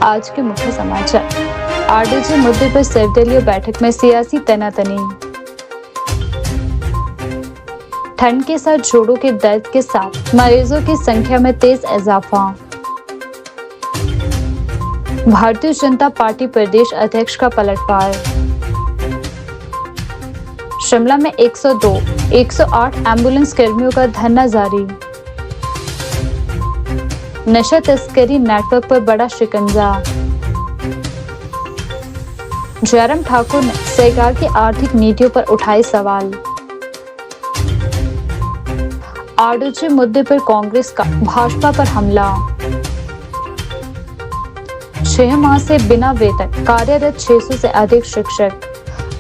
आज के मुख्य समाचार। आरडीजी मुद्दे पर सर्वदलीय बैठक में सियासी तनातनी। ठंड के साथ जोड़ों के दर्द के साथ मरीजों की संख्या में तेज इजाफा। भारतीय जनता पार्टी प्रदेश अध्यक्ष का पलटवार। शिमला में 102, 108 एम्बुलेंस कर्मियों का धरना जारी। नशा तस्करी नेटवर्क पर बड़ा शिकंजा। जयराम ठाकुर ने सरकार की आर्थिक नीतियों पर उठाए सवाल। आरडीजी मुद्दे पर कांग्रेस का भाजपा पर हमला। 6 माह से बिना वेतन कार्यरत 600 से अधिक शिक्षक।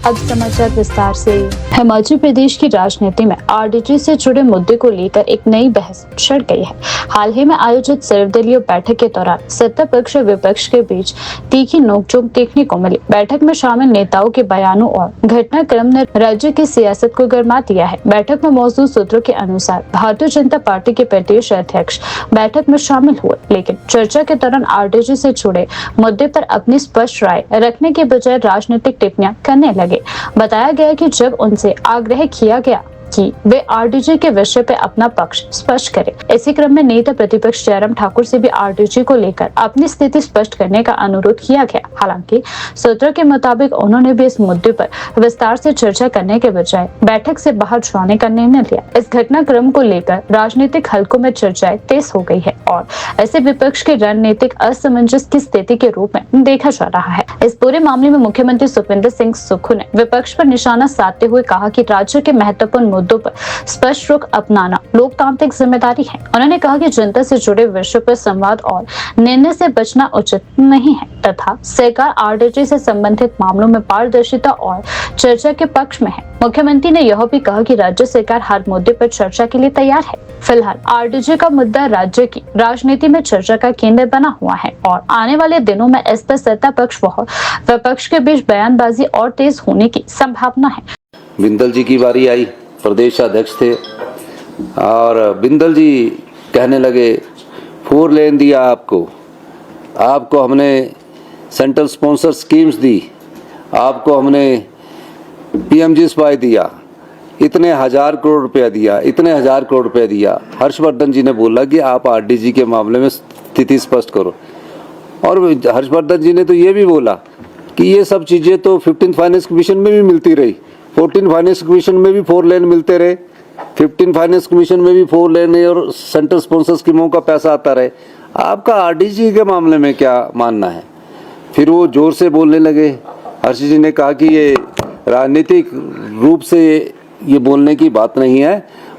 अब समाचार विस्तार से। हिमाचल प्रदेश की राजनीति में आरडीजी से जुड़े मुद्दे को लेकर एक नई बहस छिड़ गई है। हाल ही में आयोजित सर्वदलीय बैठक के दौरान सत्ता पक्ष और विपक्ष के बीच तीखी नोकझोंक देखने को मिली। बैठक में शामिल नेताओं के बयानों और घटनाक्रम ने राज्य की सियासत को गर्मा दिया है। बैठक में मौजूद सूत्रों के अनुसार भारतीय जनता पार्टी के प्रदेश अध्यक्ष बैठक में शामिल हुए, लेकिन चर्चा के दौरान आरडीजी से जुड़े मुद्दे पर अपनी स्पष्ट राय रखने के बजाय राजनीतिक टिप्पणियां करने लगे। बताया गया कि जब उनसे आग्रह किया गया कि वे आरडीजी के विषय पर अपना पक्ष स्पष्ट करें, इसी क्रम में नेता प्रतिपक्ष जयराम ठाकुर से भी आरडीजी को लेकर अपनी स्थिति स्पष्ट करने का अनुरोध किया गया। हालांकि सूत्रों के मुताबिक उन्होंने भी इस मुद्दे पर विस्तार से चर्चा करने के बजाय बैठक से बाहर जाने का निर्णय लिया। इस घटनाक्रम को लेकर राजनीतिक हलकों में चर्चाएं तेज हो गई है और ऐसे विपक्ष के रणनीतिक असमंजस की स्थिति के रूप में देखा जा रहा है। इस पूरे मामले में मुख्यमंत्री सुखविंदर सिंह सुक्खू ने विपक्ष पर निशाना साधते हुए कहा कि राज्य के महत्वपूर्ण मुद्दों पर स्पष्ट रुख अपनाना लोकतांत्रिक जिम्मेदारी है। उन्होंने कहा कि जनता से जुड़े विषयों पर संवाद और निर्णय से बचना उचित नहीं है तथा सरकार आरडीजी से संबंधित मामलों में पारदर्शिता और चर्चा के पक्ष में है। मुख्यमंत्री ने यह भी कहा कि राज्य सरकार हर मुद्दे पर चर्चा के लिए तैयार है। फिलहाल आरडीजी का मुद्दा राज्य की राजनीति में चर्चा का केंद्र बना हुआ है और आने वाले दिनों में इस पर सत्ता पक्ष व विपक्ष के बीच बयानबाजी और तेज होने की संभावना है। बिंदल जी की बारी आई, प्रदेश अध्यक्ष थे और बिंदल जी कहने लगे 4 लेन दिया आपको हमने सेंट्रल स्पॉन्सर स्कीम्स दी, आपको हमने पीएमजीएसवाई दिया, इतने हजार करोड़ रुपया दिया। हर्षवर्धन जी ने बोला कि आप आरडीजी के मामले में स्थिति स्पष्ट करो और हर्षवर्धन जी ने तो ये भी बोला कि ये सब चीजें तो 15th फाइनेंस कमीशन में भी मिलती रही, 14 फाइनेंस कमीशन में भी 4 लेन मिलते रहे, 15 फाइनेंस कमीशन में भी 4 लेन और सेंट्रल स्पॉन्सर स्कीमों का पैसा आता रहे। आपका आरडीजी के मामले में क्या मानना है? फिर वो जोर से बोलने लगे। हर्ष जी ने कहा कि ये राजनीतिक रूप से ये बोलने की बात नहीं है,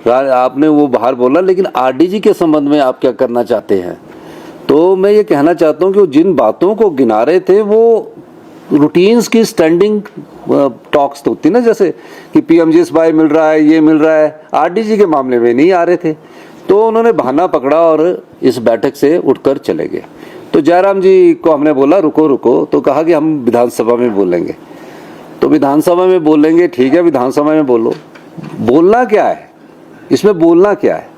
आपने वो बाहर बोला, लेकिन आरडीजी के संबंध में आप क्या करना चाहते हैं? तो मैं ये कहना चाहता हूँ कि वो जिन बातों को गिना रहे थे वो रूटीन्स की स्टैंडिंग टॉक्स तो होती ना, जैसे कि पीएमजीएसवाई मिल रहा है, ये मिल रहा है, आरडीजी के मामले में नहीं आ रहे थे। तो उन्होंने बहाना पकड़ा और इस बैठक से उठकर चले गए। तो जयराम जी को हमने बोला रुको, तो कहा कि हम विधानसभा में बोलेंगे। तो विधानसभा में बोलेंगे, ठीक है, विधानसभा में बोलो। बोलना क्या है इसमें? बोलना क्या है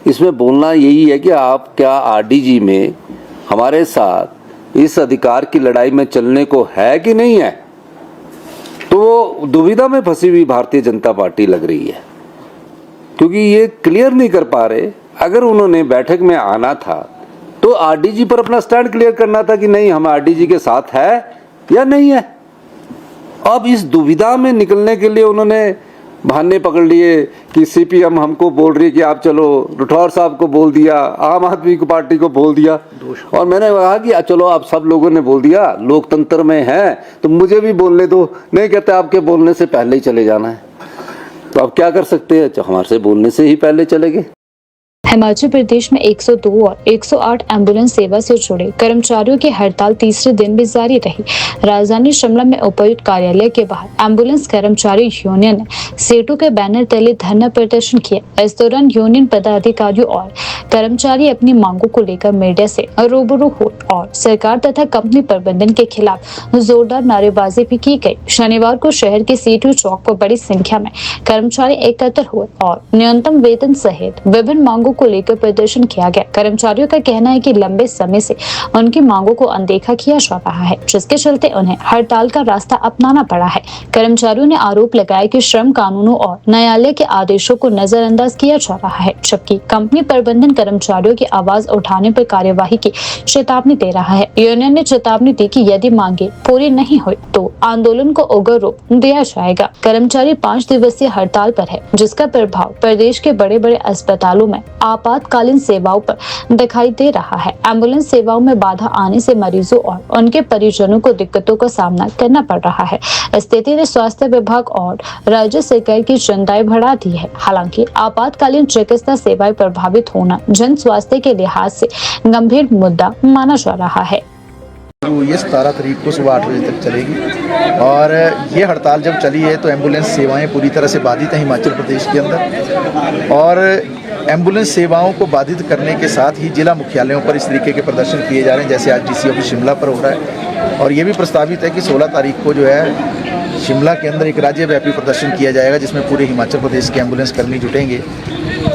इसमें? बोलना यही है कि आप क्या आरडीजी में हमारे साथ इस अधिकार की लड़ाई में चलने को है कि नहीं है? तो दुविधा में फंसी हुई भारतीय जनता पार्टी लग रही है, क्योंकि ये क्लियर नहीं कर पा रहे। अगर उन्होंने बैठक में आना था तो आरडीजी पर अपना स्टैंड क्लियर करना था कि नहीं, हम आरडीजी के साथ है या नहीं है। अब इस दुविधा में निकलने के लिए उन्होंने बहाने पकड़ लिए कि सीपीएम हमको बोल रही है कि आप चलो, राठौर साहब को बोल दिया, आम आदमी की पार्टी को बोल दिया। और मैंने कहा कि चलो आप सब लोगों ने बोल दिया, लोकतंत्र में है तो मुझे भी बोलने दो। नहीं कहते आपके बोलने से पहले ही चले जाना है। तो अब क्या कर सकते हैं? हमारे से बोलने से ही पहले चले गए। हिमाचल प्रदेश में 102 और 108 एम्बुलेंस सेवा से जुड़े कर्मचारियों की हड़ताल तीसरे दिन भी जारी रही। राजधानी शिमला में उपायुक्त कार्यालय के बाहर एम्बुलेंस कर्मचारी यूनियन ने सेटू के बैनर तले धरना प्रदर्शन किया। इस दौरान यूनियन पदाधिकारियों और कर्मचारी अपनी मांगों को लेकर मीडिया से रूबरू हुए और सरकार तथा कंपनी प्रबंधन के खिलाफ जोरदार नारेबाजी भी की गई। शनिवार को शहर के सेटू चौक पर बड़ी संख्या में कर्मचारी एकत्र हुए और न्यूनतम वेतन सहित विभिन्न मांगों मांगों को लेकर प्रदर्शन किया गया। कर्मचारियों का कहना है कि लंबे समय से उनकी मांगों को अनदेखा किया जा रहा है, जिसके चलते उन्हें हड़ताल का रास्ता अपनाना पड़ा है। कर्मचारियों ने आरोप लगाया कि श्रम कानूनों और न्यायालय के आदेशों को नजरअंदाज किया जा रहा है, जबकि कंपनी प्रबंधन कर्मचारियों की आवाज उठाने पर कार्यवाही की चेतावनी दे रहा है। यूनियन ने चेतावनी दी कि यदि मांगे पूरी नहीं हुई तो आंदोलन को उग्र रूप दिया जाएगा। कर्मचारी 5 दिवसीय हड़ताल पर है, जिसका प्रभाव प्रदेश के बड़े बड़े अस्पतालों में आपातकालीन सेवाओं पर दिखाई दे रहा है। एम्बुलेंस सेवाओं में बाधा आने से मरीजों और उनके परिजनों को दिक्कतों का सामना करना पड़ रहा है। स्थिति ने स्वास्थ्य विभाग और राज्य सरकार की चिंताएं बढ़ा दी है। हालांकि आपातकालीन चिकित्सा सेवाएं प्रभावित होना जन स्वास्थ्य के लिहाज से गंभीर मुद्दा माना जा रहा है। ये 17 तारीख को सुबह 8 बजे तक चलेगी और ये हड़ताल जब चली है तो एम्बुलेंस सेवाएं पूरी तरह से बाधित हैं हिमाचल प्रदेश के अंदर, और एम्बुलेंस सेवाओं को बाधित करने के साथ ही जिला मुख्यालयों पर इस तरीके के प्रदर्शन किए जा रहे हैं, जैसे आज डीसी ऑफिस शिमला पर हो रहा है। और ये भी प्रस्तावित है कि 16 तारीख को जो है शिमला के अंदर एक राज्यव्यापी प्रदर्शन किया जाएगा, जिसमें पूरे हिमाचल प्रदेश के एम्बुलेंस कर्मी जुटेंगे।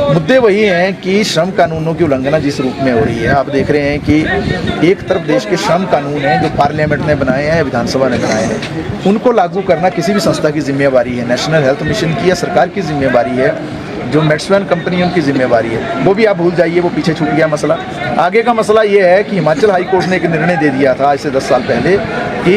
मुद्दे वही हैं कि श्रम कानूनों की उल्लंघना जिस रूप में हो रही है, आप देख रहे हैं कि एक तरफ देश के श्रम कानून हैं जो पार्लियामेंट ने बनाए हैं या विधानसभा ने बनाए हैं, उनको लागू करना किसी भी संस्था की जिम्मेवारी है, नेशनल हेल्थ मिशन की या सरकार की जिम्मेवारी है, जो मेड्समैन कंपनी उनकी जिम्मेवारी है। वो भी आप भूल जाइए, वो पीछे छूट गया मसला। आगे का मसला ये है कि हिमाचल हाई कोर्ट ने एक निर्णय दे दिया था आज से 10 साल पहले कि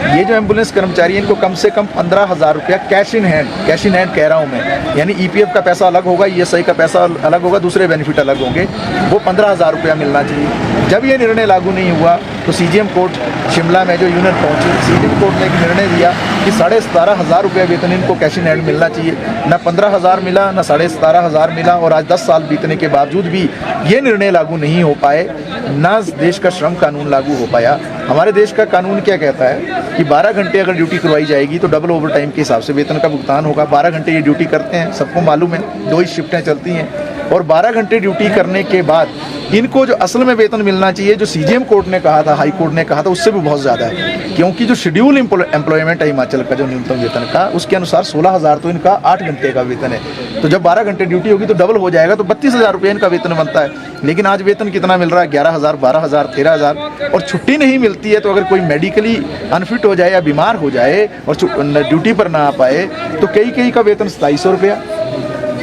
ये जो एम्बुलेंस कर्मचारी हैं इनको कम से कम 15,000 रुपया कैश इन हैंड कह रहा हूँ मैं, यानी ईपीएफ का पैसा अलग होगा, ईएसआई का पैसा अलग होगा, दूसरे बेनिफिट अलग होंगे, वो 15,000 रुपया मिलना चाहिए। जब ये निर्णय लागू नहीं हुआ तो सीजीएम कोर्ट शिमला में जो यूनियन पहुंची, सीजीएम कोर्ट ने एक निर्णय दिया कि 17,500 रुपया वेतन इनको कैश इन हैंड मिलना चाहिए। न 15,000 मिला, न 17,500 मिला, और आज 10 साल बीतने के बावजूद भी ये निर्णय लागू नहीं हो पाए, न देश का श्रम कानून लागू हो पाया। हमारे देश का कानून क्या कहता है कि 12 घंटे अगर ड्यूटी करवाई जाएगी तो डबल ओवर टाइम के हिसाब से वेतन का भुगतान होगा। 12 घंटे ये ड्यूटी करते हैं, सबको मालूम है, 2 ही शिफ्टें चलती हैं, और 12 घंटे ड्यूटी करने के बाद इनको जो असल में वेतन मिलना चाहिए, जो सीजीएम कोर्ट ने कहा था, हाई कोर्ट ने कहा था, उससे भी बहुत ज़्यादा है। क्योंकि जो शेड्यूल एम्प्लॉयमेंट है हिमाचल का, जो न्यूनतम वेतन का, उसके अनुसार 16,000 तो इनका 8 घंटे का वेतन है। तो जब 12 घंटे ड्यूटी होगी तो डबल हो जाएगा, तो 32,000 रुपये इनका वेतन बनता है। लेकिन आज वेतन कितना मिल रहा है? 11,000, 12,000, 13,000। और छुट्टी नहीं मिलती है, तो अगर कोई मेडिकली अनफिट हो जाए या बीमार हो जाए और ड्यूटी पर ना आ पाए तो कई का वेतन 2,700 रुपया,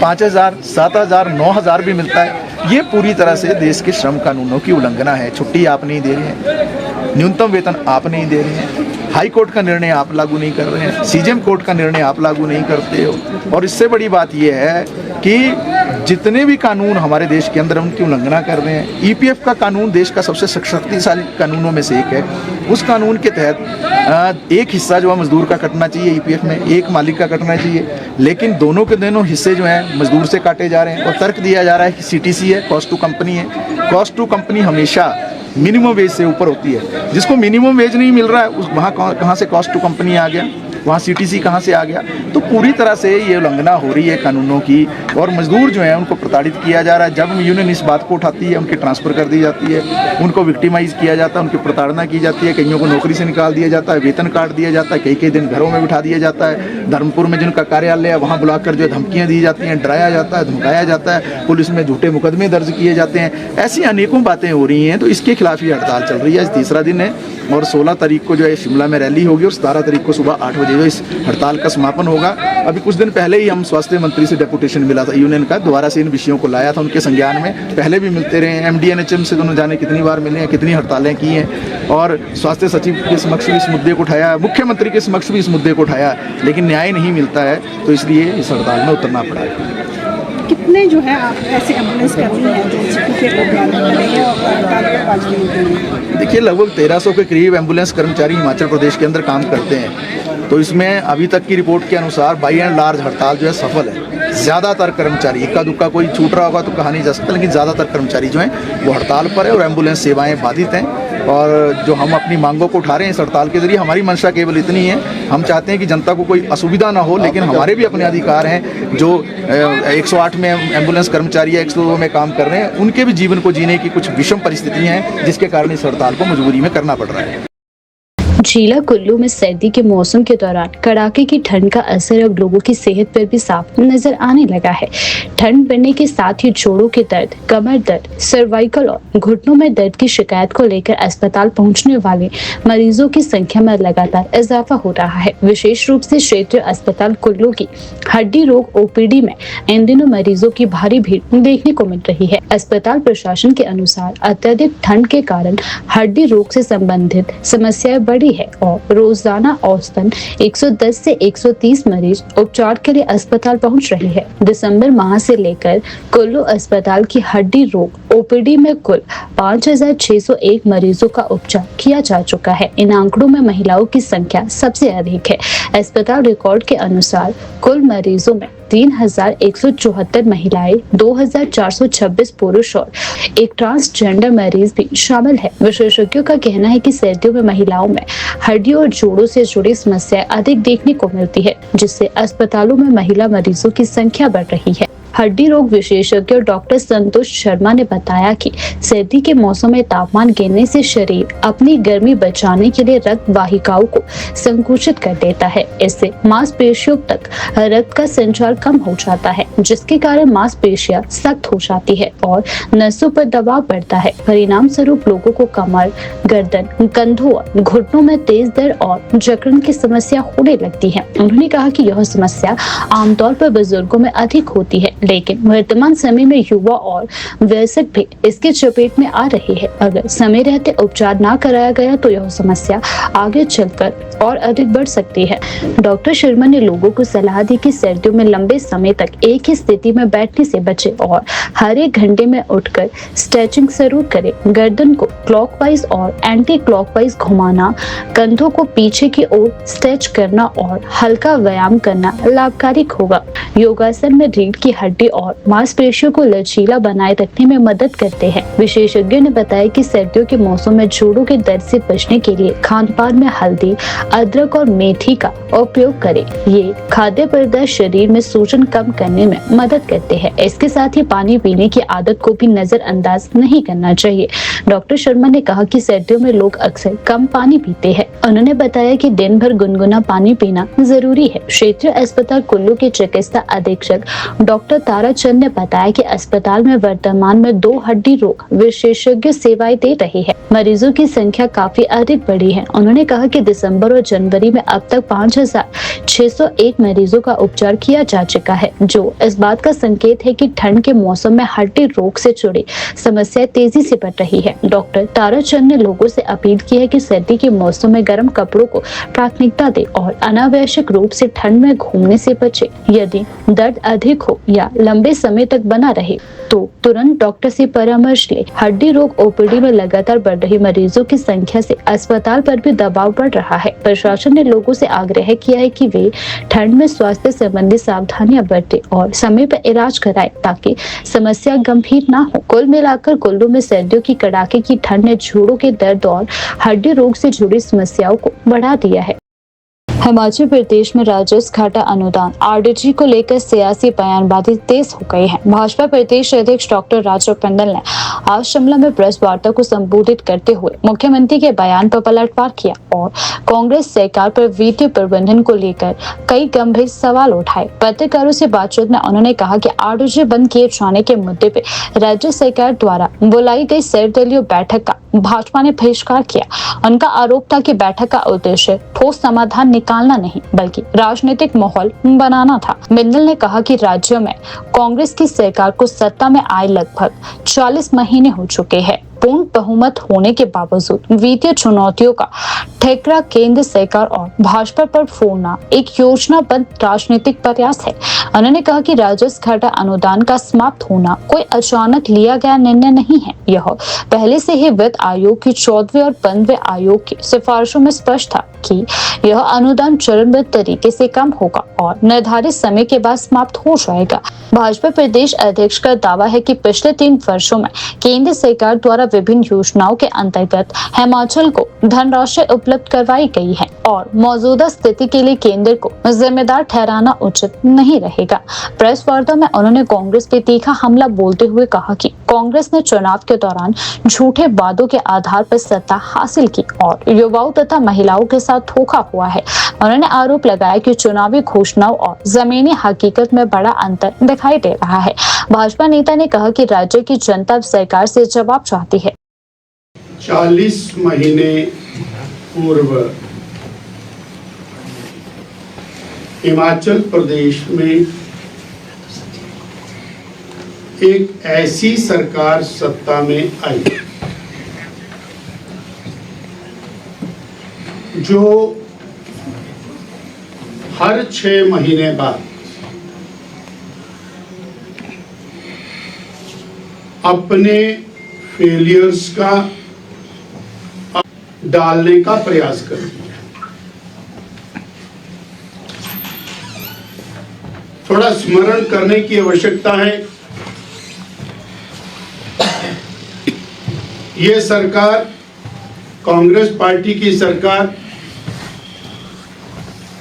5,000, 7,000, 9,000 भी मिलता है। ये पूरी तरह से देश के श्रम कानूनों की उल्लंघना है। छुट्टी आप नहीं दे रहे हैं, न्यूनतम वेतन आप नहीं दे रहे हैं, हाई कोर्ट का निर्णय आप लागू नहीं कर रहे हैं, सीजीएम कोर्ट का निर्णय आप लागू नहीं करते हो। और इससे बड़ी बात यह है कि जितने भी कानून हमारे देश के अंदर उनकी उल्लंघना कर रहे हैं। ईपीएफ का कानून देश का सबसे शक्तिशाली कानूनों में से एक है। उस कानून के तहत एक हिस्सा जो है मजदूर का कटना चाहिए ईपीएफ में, एक मालिक का कटना चाहिए, लेकिन दोनों के दोनों हिस्से जो हैं मजदूर से काटे जा रहे हैं। और तर्क दिया जा रहा है कि सीटीसी है, कॉस्ट टू कंपनी है। कॉस्ट टू कंपनी हमेशा मिनिमम वेज से ऊपर होती है। जिसको मिनिमम वेज नहीं मिल रहा है उस वहाँ कहाँ से कॉस्ट टू कंपनी आ गया, वहाँ सीटीसी कहाँ से आ गया? तो पूरी तरह से ये उल्लंघना हो रही है कानूनों की, और मजदूर जो है उनको प्रताड़ित किया जा रहा है। जब यूनियन इस बात को उठाती है, उनके ट्रांसफ़र कर दी जाती है, उनको विक्टिमाइज़ किया जाता है, उनकी प्रताड़ना की जाती है, कईयों को नौकरी से निकाल दिया जाता है, वेतन काट दिया जाता है, कई दिन घरों में बिठा दिया जाता है। धर्मपुर में जिनका कार्यालय है वहाँ बुलाकर जो धमकियाँ दी जाती हैं, डराया जाता है, धमकाया जाता है, पुलिस में झूठे मुकदमे दर्ज किए जाते हैं। ऐसी अनेकों बातें हो रही हैं। तो इसके खिलाफ ये हड़ताल चल रही है। आज 3रा दिन है और 16 तारीख को जो है शिमला में रैली होगी और 17 तारीख को सुबह 8 बजे जो इस हड़ताल का समापन होगा। अभी कुछ दिन पहले ही हम स्वास्थ्य मंत्री से डेपुटेशन मिला था यूनियन का, दोबारा से इन विषयों को लाया था उनके संज्ञान में। पहले भी मिलते रहे हैं, एमडी एनएचएम से दोनों जाने कितनी बार मिले हैं, कितनी हड़तालें की हैं, और स्वास्थ्य सचिव के समक्ष भी इस मुद्दे को उठाया, मुख्यमंत्री के समक्ष भी इस मुद्दे को उठाया, लेकिन न्याय नहीं मिलता है। तो इसलिए इस हड़ताल में उतरना पड़ा है। कितने जो है आप ऐसे एम्बुलेंस कर्मी हैं जो के प्रोग्राम में करेंगे और हड़ताल पर बाजी करेंगे? देखिए, लगभग 1300 के करीब एम्बुलेंस कर्मचारी हिमाचल प्रदेश के अंदर काम करते हैं। तो इसमें अभी तक की रिपोर्ट के अनुसार बाई एंड लार्ज हड़ताल जो है सफल है। ज़्यादातर कर्मचारी, इक्का दुक्का कोई छूट रहा होगा तो कहा नहीं जा सकता, लेकिन ज़्यादातर कर्मचारी जो हैं वो हड़ताल पर है और एम्बुलेंस सेवाएं बाधित हैं। और जो हम अपनी मांगों को उठा रहे हैं इस हड़ताल के जरिए, हमारी मंशा केवल इतनी है, हम चाहते हैं कि जनता को कोई असुविधा ना हो, लेकिन हमारे भी अपने अधिकार हैं। जो 108 में एम्बुलेंस कर्मचारी 102 में काम कर रहे हैं, उनके भी जीवन को जीने की कुछ विषम परिस्थितियाँ हैं, जिसके कारण इस हड़ताल को मजबूरी में करना पड़ रहा है। जिला कुल्लू में सर्दी के मौसम के दौरान कड़ाके की ठंड का असर अब लोगों की सेहत पर भी साफ नजर आने लगा है। ठंड बढ़ने के साथ ही जोड़ों के दर्द, कमर दर्द, सर्वाइकल और घुटनों में दर्द की शिकायत को लेकर अस्पताल पहुंचने वाले मरीजों की संख्या में लगातार इजाफा हो रहा है। विशेष रूप से क्षेत्रीय अस्पताल कुल्लू की हड्डी रोग ओपीडी में इन दिनों मरीजों की भारी भीड़ देखने को मिल रही है। अस्पताल प्रशासन के अनुसार अत्यधिक ठंड के कारण हड्डी रोग से संबंधित समस्याएं बढ़ी है और रोजाना औसतन 110 से 130 मरीज उपचार के लिए अस्पताल पहुंच रहे हैं। दिसंबर माह से लेकर कुल्लू अस्पताल की हड्डी रोग ओपीडी में कुल 5,601 मरीजों का उपचार किया जा चुका है। इन आंकड़ों में महिलाओं की संख्या सबसे अधिक है। अस्पताल रिकॉर्ड के अनुसार कुल मरीजों में 3,174 महिलाएं, 2,426 पुरुष और एक ट्रांसजेंडर मरीज भी शामिल है। विशेषज्ञों का कहना है कि सर्दियों में महिलाओं में हड्डियों और जोड़ों से जुड़ी समस्याएं अधिक देखने को मिलती है, जिससे अस्पतालों में महिला मरीजों की संख्या बढ़ रही है। हड्डी रोग विशेषज्ञ डॉक्टर संतोष शर्मा ने बताया कि सर्दी के मौसम में तापमान गिरने से शरीर अपनी गर्मी बचाने के लिए रक्त वाहिकाओं को संकुचित कर देता है। इससे मांसपेशियों तक रक्त का संचार कम हो जाता है, जिसके कारण मांसपेशियां सख्त हो जाती है और नसों पर दबाव बढ़ता है। परिणाम स्वरूप लोगों को कमर, गर्दन, कंधों और घुटनों में तेज दर्द और जकड़न की समस्या होने लगती है। उन्होंने कहा कि यह समस्या आमतौर पर बुजुर्गों में अधिक होती है, लेकिन वर्तमान समय में युवा और वयस्क भी इसके चपेट में आ रहे हैं। अगर समय रहते उपचार ना कराया गया तो यह समस्या आगे चलकर और अधिक बढ़ सकती है। डॉक्टर शर्मा ने लोगों को सलाह दी कि सर्दियों में लंबे समय तक एक ही स्थिति में बैठने से बचे और हर एक घंटे में उठकर स्ट्रेचिंग जरूर करें। गर्दन को क्लॉकवाइज और एंटी क्लॉकवाइज घुमाना, कंधों को पीछे की ओर स्ट्रेच करना और हल्का व्यायाम करना लाभकारी होगा। योगासन में रीढ़ की हड्डी और मांसपेशियों को लचीला बनाए रखने में मदद करते हैं। विशेषज्ञों ने बताया कि सर्दियों के मौसम में जोड़ों के दर्द से बचने के लिए खानपान में हल्दी, अदरक और मेथी का उपयोग करें। ये खाद्य पदार्थ शरीर में सूजन कम करने में मदद करते हैं। इसके साथ ही पानी पीने की आदत को भी नजरअंदाज नहीं करना चाहिए। डॉक्टर शर्मा ने कहा कि सर्दियों में लोग अक्सर कम पानी पीते हैं। उन्होंने बताया कि दिन भर गुनगुना पानी पीना जरूरी है। क्षेत्रीय अस्पताल कुल्लू के चिकित्सा अधीक्षक डॉक्टर ताराचंद ने बताया कि अस्पताल में वर्तमान में 2 हड्डी रोग विशेषज्ञ सेवाएं दे रहे हैं। मरीजों की संख्या काफी अधिक बढ़ी है। उन्होंने कहा कि दिसंबर और जनवरी में अब तक 5,601 मरीजों का उपचार किया जा चुका है, जो इस बात का संकेत है कि ठंड के मौसम में हड्डी रोग से जुड़ी समस्या तेजी से बढ़ रही है। डॉक्टर ताराचंद ने लोगों से अपील की है कि सर्दी के मौसम में गर्म कपड़ों को प्राथमिकता दें और अनावश्यक रूप से ठंड में घूमने से बचें। यदि दर्द अधिक हो या लंबे समय तक बना रहे तो तुरंत डॉक्टर से परामर्श ले। हड्डी रोग ओपीडी में लगातार बढ़ रही मरीजों की संख्या से अस्पताल पर भी दबाव बढ़ रहा है। प्रशासन ने लोगों से आग्रह किया है कि वे ठंड में स्वास्थ्य संबंधी सावधानियां बरतें और समय पर इलाज कराएं ताकि समस्या गंभीर ना हो। कुल मिलाकर कुल्लू में सर्दियों की कड़ाके की ठंड ने जोड़ों के दर्द और हड्डी रोग से जुड़ी समस्याओं को बढ़ा दिया है। हिमाचल प्रदेश में राजस्व घाटा अनुदान आरडीजी को लेकर सियासी बयानबाजी तेज हो गई है। भाजपा प्रदेश अध्यक्ष डॉक्टर राजीव बिंदल ने आज शिमला में प्रेस वार्ता को संबोधित करते हुए मुख्यमंत्री के बयान पर पलटवार किया और कांग्रेस सरकार पर वित्तीय प्रबंधन को लेकर कई गंभीर सवाल उठाए। पत्रकारों से बातचीत में उन्होंने कहा कि आरडीजी बंद किए जाने के मुद्दे पर राज्य सरकार द्वारा बुलाई गई सर्वदलीय बैठक का भाजपा ने बहिष्कार किया। उनका आरोप था कि बैठक का उद्देश्य ठोस समाधान निकालना नहीं बल्कि राजनीतिक माहौल बनाना था। बिंदल ने कहा कि राज्य में कांग्रेस की सरकार को सत्ता में आए लगभग 40 महीने हो चुके हैं। पूर्ण बहुमत होने के बावजूद वित्तीय चुनौतियों का ठेकरा केंद्र सरकार और भाजपा पर फोड़ना एक योजनाबद्ध राजनीतिक प्रयास है। उन्होंने कहा कि राजस्व घाटा अनुदान का समाप्त होना कोई अचानक लिया गया निर्णय नहीं है। यह पहले से ही वित्त आयोग की 14वें और 15वें आयोग की सिफारिशों में स्पष्ट था कि यह अनुदान चरणबद्ध तरीके से कम होगा और निर्धारित समय के बाद समाप्त हो जाएगा। भाजपा प्रदेश अध्यक्ष का दावा है कि पिछले 3 वर्षों में केंद्र सरकार द्वारा विभिन्न योजनाओं के अंतर्गत हिमाचल को धनराशि उपलब्ध करवाई गई है और मौजूदा स्थिति के लिए केंद्र को जिम्मेदार ठहराना उचित नहीं रहेगा। प्रेस वार्ता में उन्होंने कांग्रेस पे तीखा हमला बोलते हुए कहा कि कांग्रेस ने चुनाव के दौरान झूठे वादों के आधार पर सत्ता हासिल की और युवाओं तथा महिलाओं के साथ धोखा हुआ है। उन्होंने आरोप लगाया कि चुनावी घोषणाओं और जमीनी हकीकत में बड़ा अंतर दिखाई दे रहा है। भाजपा नेता ने कहा कि राज्य की जनता सरकार से जवाब चाहती है। 40 महीने पूर्व हिमाचल प्रदेश में एक ऐसी सरकार सत्ता में आई जो हर 6 महीने बाद अपने फेलियर्स का डालने का प्रयास करती है। थोड़ा स्मरण करने की आवश्यकता है। ये सरकार, कांग्रेस पार्टी की सरकार,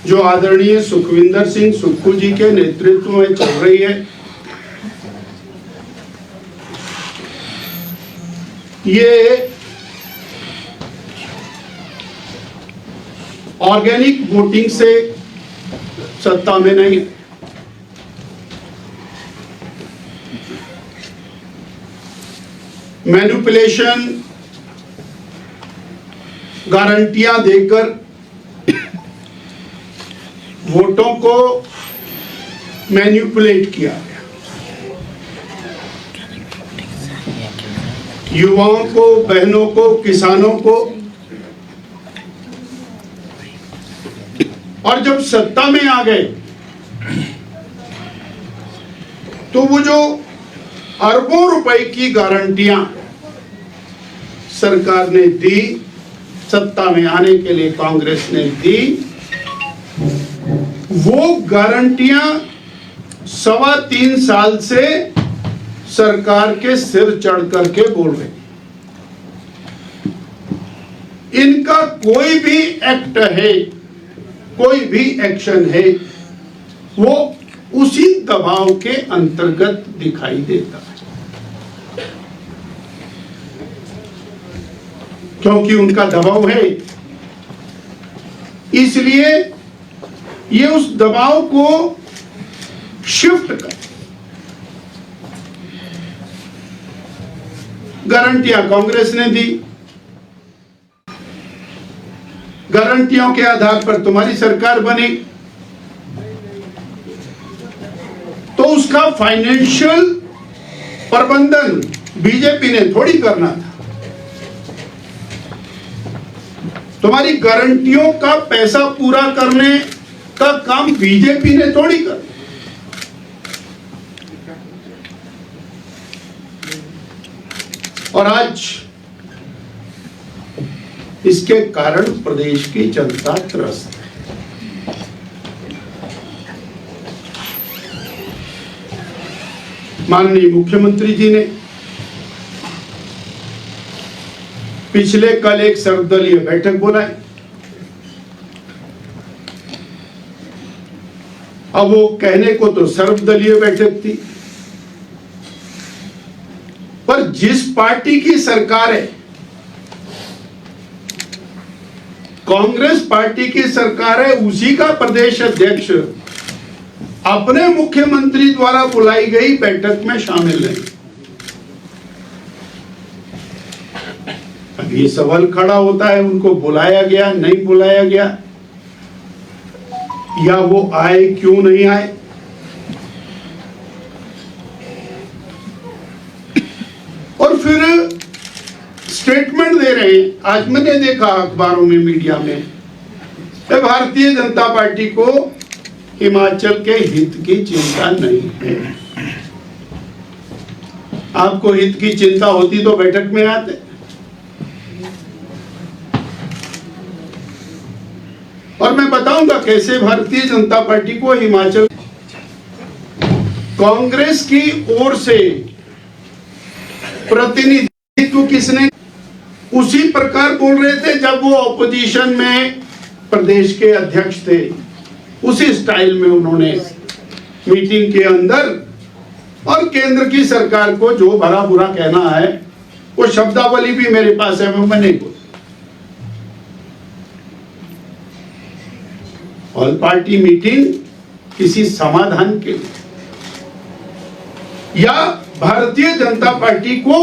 जो आदरणीय सुखविंदर सिंह सुक्खू जी के नेतृत्व में चल रही है, ये ऑर्गेनिक वोटिंग से सत्ता में नहीं, मैनिपुलेशन, गारंटियां देकर वोटों को मैनिपुलेट किया गया। युवाओं को, बहनों को, किसानों को, और जब सत्ता में आ गए तो वो जो अरबों रुपए की गारंटियां सरकार ने दी, सत्ता में आने के लिए कांग्रेस ने दी, वो गारंटियां 3.25 साल से सरकार के सिर चढ़ करके बोल रहे। इनका कोई भी एक्ट है, कोई भी एक्शन है, वो उसी दबाव के अंतर्गत दिखाई देता है, क्योंकि उनका दबाव है। इसलिए ये उस दबाव को शिफ्ट कर गारंटियां कांग्रेस ने दी, गारंटियों के आधार पर तुम्हारी सरकार बनी, तो उसका फाइनेंशियल प्रबंधन बीजेपी ने थोड़ी करना था। तुम्हारी गारंटियों का पैसा पूरा करने का काम बीजेपी ने थोड़ी कर। और आज इसके कारण प्रदेश की जनता त्रस्त है। माननीय मुख्यमंत्री जी ने पिछले कल एक सर्वदलीय बैठक बुलाई। अब वो कहने को तो सर्वदलीय बैठक थी, पर जिस पार्टी की सरकार है, कांग्रेस पार्टी की सरकार है, उसी का प्रदेश अध्यक्ष अपने मुख्यमंत्री द्वारा बुलाई गई बैठक में शामिल नहीं। अब ये सवाल खड़ा होता है, उनको बुलाया गया, नहीं बुलाया गया, या वो आए क्यों नहीं आए। और फिर स्टेटमेंट दे रहे हैं। आज मैंने देखा अखबारों में, मीडिया में, भारतीय जनता पार्टी को हिमाचल के हित की चिंता नहीं है। आपको हित की चिंता होती तो बैठक में आते। और मैं बताऊंगा कैसे भारतीय जनता पार्टी को हिमाचल कांग्रेस की ओर से प्रतिनिधि तो किसने उसी प्रकार बोल रहे थे जब वो ऑपोजिशन में प्रदेश के अध्यक्ष थे, उसी स्टाइल में उन्होंने मीटिंग के अंदर और केंद्र की सरकार को जो भला बुरा कहना है वो शब्दावली भी मेरे पास है, मैं नहीं बोल। ऑल पार्टी मीटिंग किसी समाधान के लिए या भारतीय जनता पार्टी को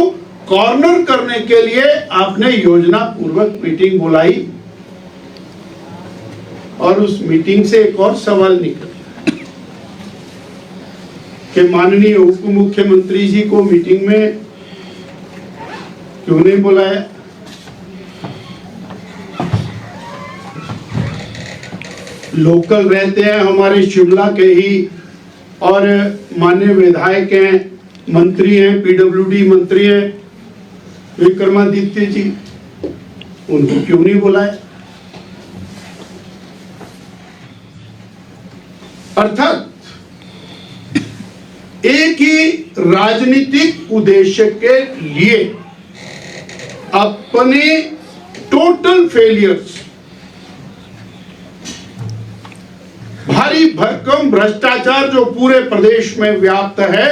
कॉर्नर करने के लिए आपने योजना पूर्वक मीटिंग बुलाई और उस मीटिंग से एक और सवाल निकला कि माननीय उप मुख्यमंत्री जी को मीटिंग में क्यों नहीं बुलाया। लोकल रहते हैं, हमारे शिमला के ही और माननीय विधायक हैं, मंत्री हैं, पीडब्ल्यूडी मंत्री हैं विक्रमादित्य जी, उनको क्यों नहीं बुलाया। अर्थात एक ही राजनीतिक उद्देश्य के लिए अपने टोटल फेलियर्स, भारी भरकम भ्रष्टाचार जो पूरे प्रदेश में व्याप्त है,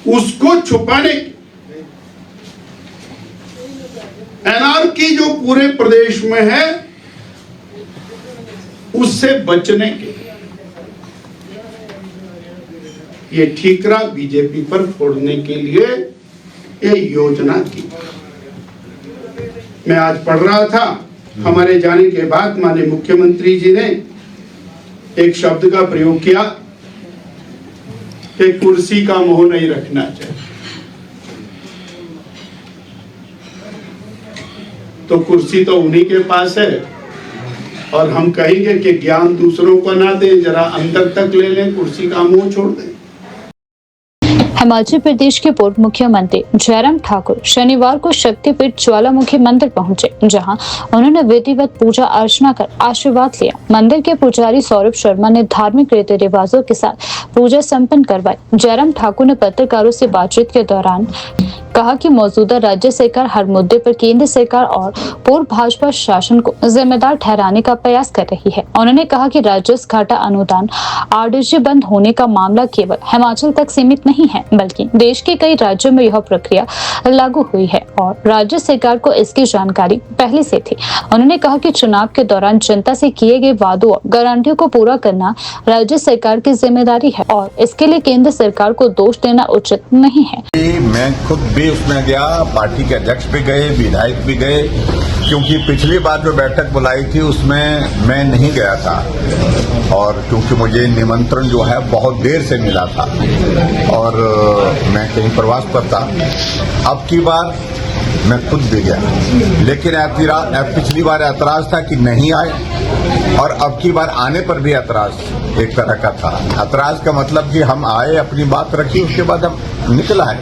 उसको छुपाने, एनआरकी जो पूरे प्रदेश में है उससे बचने के ये ठीकरा बीजेपी पर फोड़ने के लिए ये योजना की। मैं आज पढ़ रहा था, हमारे जाने के बाद माननीय मुख्यमंत्री जी ने एक शब्द का प्रयोग किया कि कुर्सी का मोह नहीं रखना चाहिए। तो कुर्सी तो उन्हीं के पास है और हम कहेंगे कि ज्ञान दूसरों को ना दें, जरा अंदर तक ले लें, कुर्सी का मोह छोड़ दें। हिमाचल प्रदेश के पूर्व मुख्यमंत्री जयराम ठाकुर शनिवार को शक्तिपीठ ज्वालामुखी मंदिर पहुंचे, जहां उन्होंने विधिवत पूजा अर्चना कर आशीर्वाद लिया। मंदिर के पुजारी सौरभ शर्मा ने धार्मिक रीति रिवाजों के साथ पूजा संपन्न करवाई। जयराम ठाकुर ने पत्रकारों से बातचीत के दौरान कहा कि मौजूदा राज्य सरकार हर मुद्दे पर केंद्र सरकार और पूर्व भाजपा शासन को जिम्मेदार ठहराने का प्रयास कर रही है। उन्होंने कहा कि राजस्व घाटा अनुदान आरडीजी बंद होने का मामला केवल हिमाचल तक सीमित नहीं है, बल्कि देश के कई राज्यों में यह प्रक्रिया लागू हुई है और राज्य सरकार को इसकी जानकारी पहले से थी। उन्होंने कहा कि चुनाव के दौरान जनता से किए गए वादों और गारंटियों को पूरा करना राज्य सरकार की जिम्मेदारी है और इसके लिए केंद्र सरकार को दोष देना उचित नहीं है। मैं खुद भी उसमें गया, पार्टी के अध्यक्ष भी गए, विधायक भी गए, क्योंकि पिछली बार जो बैठक बुलाई थी उसमें मैं नहीं गया था और क्योंकि मुझे निमंत्रण जो है बहुत देर से मिला था और मैं कहीं प्रवास पर था। अब की बार मैं खुद भी गया, लेकिन पिछली बार ऐतराज था कि नहीं आए और अब की बार आने पर भी ऐतराज एक तरह का था। ऐतराज का मतलब कि हम आए, अपनी बात रखी, उसके बाद हम निकल आए।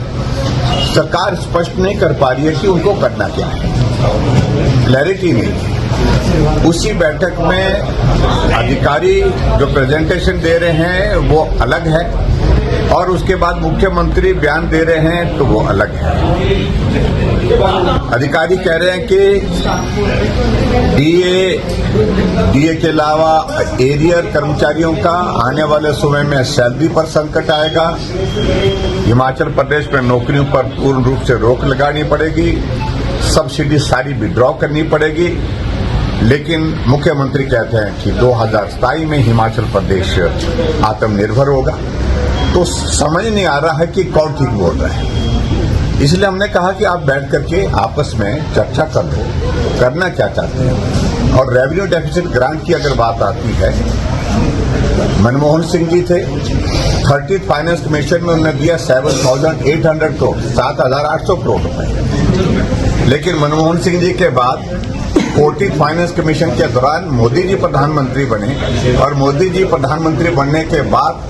सरकार स्पष्ट नहीं कर पा रही है कि उनको करना क्या है, क्लैरिटी नहीं। उसी बैठक में अधिकारी जो प्रेजेंटेशन दे रहे हैं वो अलग है और उसके बाद मुख्यमंत्री बयान दे रहे हैं तो वो अलग है। अधिकारी कह रहे हैं कि डीए के अलावा एरियर कर्मचारियों का आने वाले समय में सैलरी पर संकट आएगा। हिमाचल प्रदेश में नौकरियों पर पूर्ण रूप से रोक लगानी पड़ेगी, सब्सिडी सारी विड्रॉ करनी पड़ेगी। लेकिन मुख्यमंत्री कहते हैं कि 2027 में हिमाचल प्रदेश आत्मनिर्भर होगा। तो समझ नहीं आ रहा है कि कौन ठीक बोल रहा है। इसलिए हमने कहा कि आप बैठ करके आपस में चर्चा कर लो, करना क्या चाहते हैं। और रेवेन्यू डेफिसिट ग्रांट की अगर बात आती है, मनमोहन सिंह जी थे, 30th फाइनेंस कमीशन में उन्होंने दिया 7,800 करोड़, 7,800 करोड़ रुपए। लेकिन मनमोहन सिंह जी के बाद 40th फाइनेंस कमीशन के दौरान मोदी जी प्रधानमंत्री बने और मोदी जी प्रधानमंत्री बनने के बाद